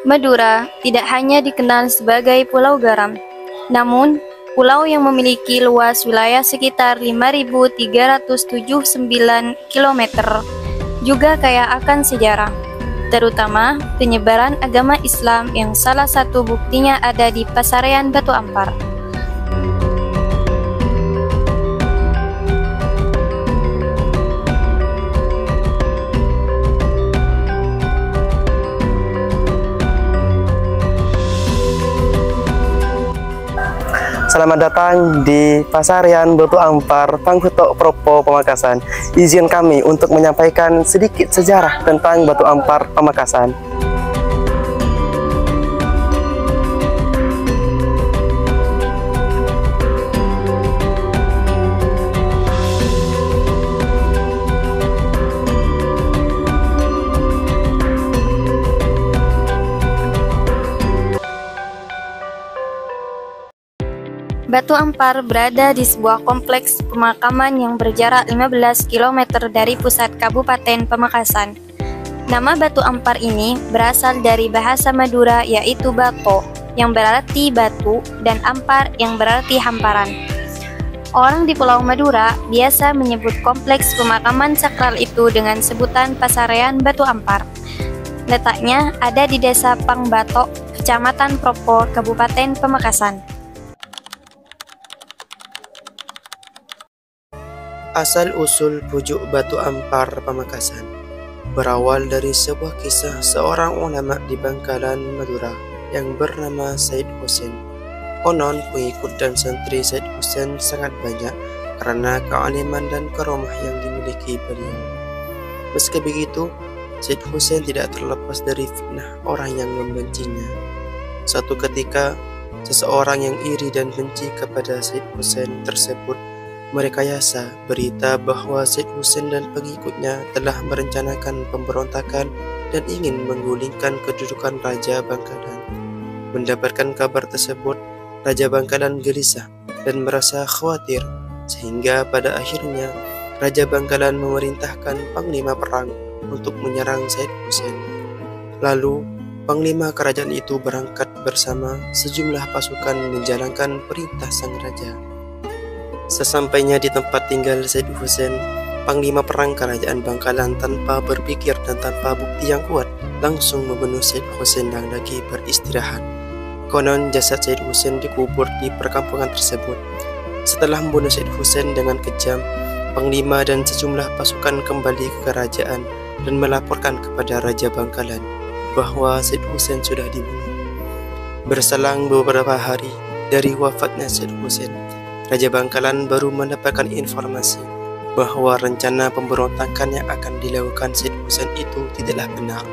Madura tidak hanya dikenal sebagai pulau garam, namun pulau yang memiliki luas wilayah sekitar 5.379 km juga kaya akan sejarah, terutama penyebaran agama Islam yang salah satu buktinya ada di Pasarean Batu Ampar. Selamat datang di Pasarean Batu Ampar, Pangkuto Propo, Pamekasan. Izin kami untuk menyampaikan sedikit sejarah tentang Batu Ampar, Pamekasan. Batu Ampar berada di sebuah kompleks pemakaman yang berjarak 15 km dari pusat Kabupaten Pamekasan. Nama Batu Ampar ini berasal dari bahasa Madura yaitu bato, yang berarti batu, dan ampar yang berarti hamparan. Orang di Pulau Madura biasa menyebut kompleks pemakaman sakral itu dengan sebutan Pasarean Batu Ampar. Letaknya ada di Desa Pangbato, Kecamatan Propo, Kabupaten Pamekasan. Asal-usul pujuk Batu Ampar, Pamekasan berawal dari sebuah kisah seorang ulama di Bangkalan, Madura yang bernama Said Husain. Konon pengikut dan santri Said Husain sangat banyak karena kealiman dan karomah yang dimiliki beliau. Meski begitu, Said Husain tidak terlepas dari fitnah orang yang membencinya. Suatu ketika, seseorang yang iri dan benci kepada Said Husain tersebut merekayasa berita bahwa Said Husain dan pengikutnya telah merencanakan pemberontakan dan ingin menggulingkan kedudukan Raja Bangkalan. Mendapatkan kabar tersebut, Raja Bangkalan gelisah dan merasa khawatir, sehingga pada akhirnya Raja Bangkalan memerintahkan panglima perang untuk menyerang Said Husain. Lalu, panglima kerajaan itu berangkat bersama sejumlah pasukan menjalankan perintah sang raja. Sesampainya di tempat tinggal Said Husain, panglima perang kerajaan Bangkalan tanpa berpikir dan tanpa bukti yang kuat langsung membunuh Said Husain yang lagi beristirahat. Konon jasad Said Husain dikubur di perkampungan tersebut. Setelah membunuh Said Husain dengan kejam, panglima dan sejumlah pasukan kembali ke kerajaan dan melaporkan kepada Raja Bangkalan bahwa Said Husain sudah dibunuh. Berselang beberapa hari dari wafatnya Said Husain, Raja Bangkalan baru mendapatkan informasi bahwa rencana pemberontakan yang akan dilakukan Said Husain itu tidaklah benar.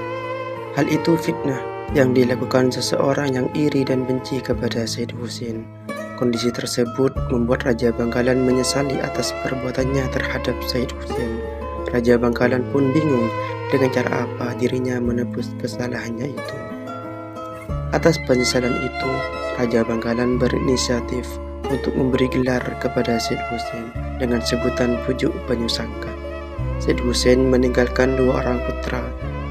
Hal itu fitnah yang dilakukan seseorang yang iri dan benci kepada Said Husain. Kondisi tersebut membuat Raja Bangkalan menyesali atas perbuatannya terhadap Said Husain. Raja Bangkalan pun bingung dengan cara apa dirinya menebus kesalahannya itu. Atas penyesalan itu, Raja Bangkalan berinisiatif untuk memberi gelar kepada Said Husain dengan sebutan pujuk Banyusangka. Said Husain meninggalkan dua orang putra,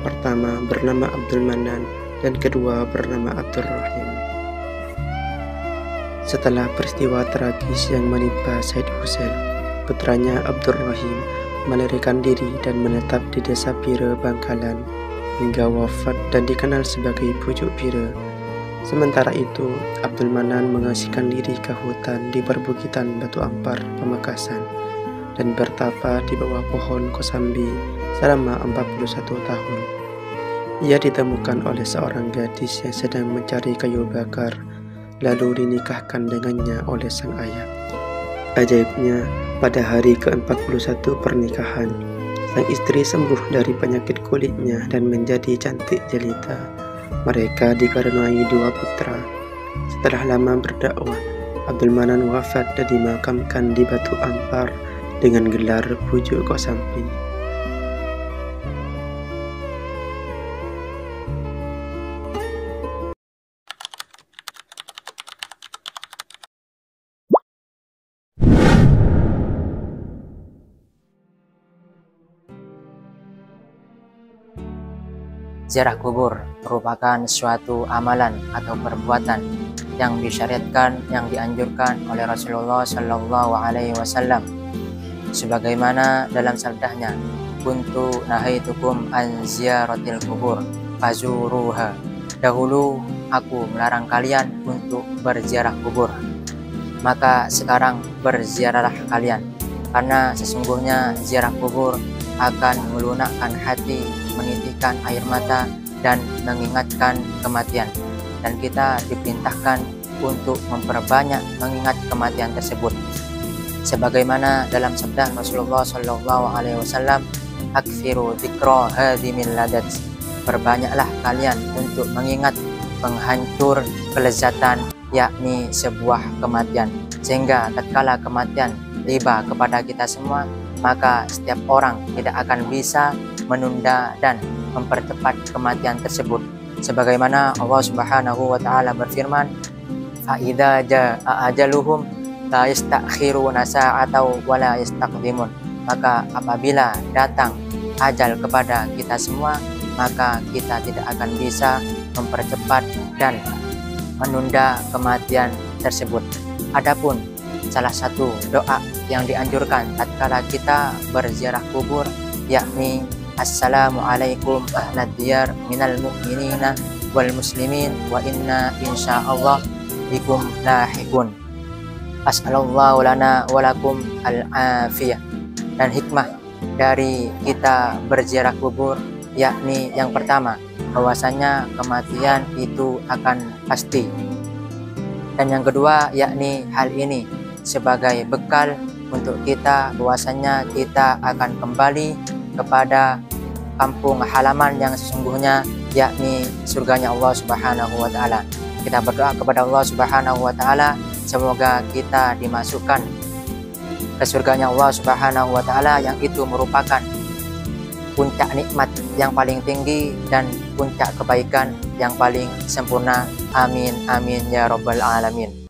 pertama bernama Abdul Manan dan kedua bernama Abdul Rahim. Setelah peristiwa tragis yang menimpa Said Husain, putranya Abdul Rahim melarikan diri dan menetap di desa Pira, Bangkalan hingga wafat dan dikenal sebagai pujuk Pira. Sementara itu, Abdul Manan mengasihkan diri ke hutan di perbukitan Batu Ampar, Pamekasan, dan bertapa di bawah pohon kosambi selama 41 tahun. Ia ditemukan oleh seorang gadis yang sedang mencari kayu bakar, lalu dinikahkan dengannya oleh sang ayah. Ajaibnya, pada hari ke-41 pernikahan, sang istri sembuh dari penyakit kulitnya dan menjadi cantik jelita. Mereka dikaruniai dua putra. Setelah lama berdakwah, Abdul Manan wafat dan dimakamkan di Batu Ampar dengan gelar pujuk Kosambi. Ziarah kubur merupakan suatu amalan atau perbuatan yang disyariatkan, yang dianjurkan oleh Rasulullah Shallallahu Alaihi Wasallam, sebagaimana dalam sabdanya, "Kuntu nahaitukum an ziyaratil kubur fazuruha." Dahulu aku melarang kalian untuk berziarah kubur, maka sekarang berziarahlah kalian, karena sesungguhnya ziarah kubur akan melunakkan hati, menitikkan air mata, dan mengingatkan kematian. Dan kita diperintahkan untuk memperbanyak mengingat kematian tersebut. Sebagaimana dalam sabda Rasulullah Shallallahu Alaihi Wasallam, "Aktsiru dzikra hadimil ladat." Berbanyaklah kalian untuk mengingat penghancur kelezatan, yakni sebuah kematian, sehingga tatkala kematian tiba kepada kita semua, maka setiap orang tidak akan bisa menunda dan mempercepat kematian tersebut. Sebagaimana Allah Subhanahu wa taala berfirman, "Fa idza jaa ajaluhum la yastakhiruna sa'atan wa la yastaqdimun." Maka apabila datang ajal kepada kita semua, maka kita tidak akan bisa mempercepat dan menunda kematian tersebut. Adapun salah satu doa yang dianjurkan tatkala kita berziarah kubur, yakni "Assalamualaikum ahlad diyar minal mu'minina wal muslimin wa inna insyaallah bikum lahiqun. As'alallahu lana walakum al-afiyah." Dan hikmah dari kita berziarah kubur, yakni yang pertama, bahwasanya kematian itu akan pasti. Dan yang kedua, yakni hal ini sebagai bekal untuk kita, bahwasanya kita akan kembali kepada kampung halaman yang sesungguhnya, yakni surganya Allah Subhanahu wa taala. Kita berdoa kepada Allah Subhanahu wa taala semoga kita dimasukkan ke surganya Allah Subhanahu wa taala, yang itu merupakan puncak nikmat yang paling tinggi dan puncak kebaikan yang paling sempurna. Amin amin ya rabbal alamin.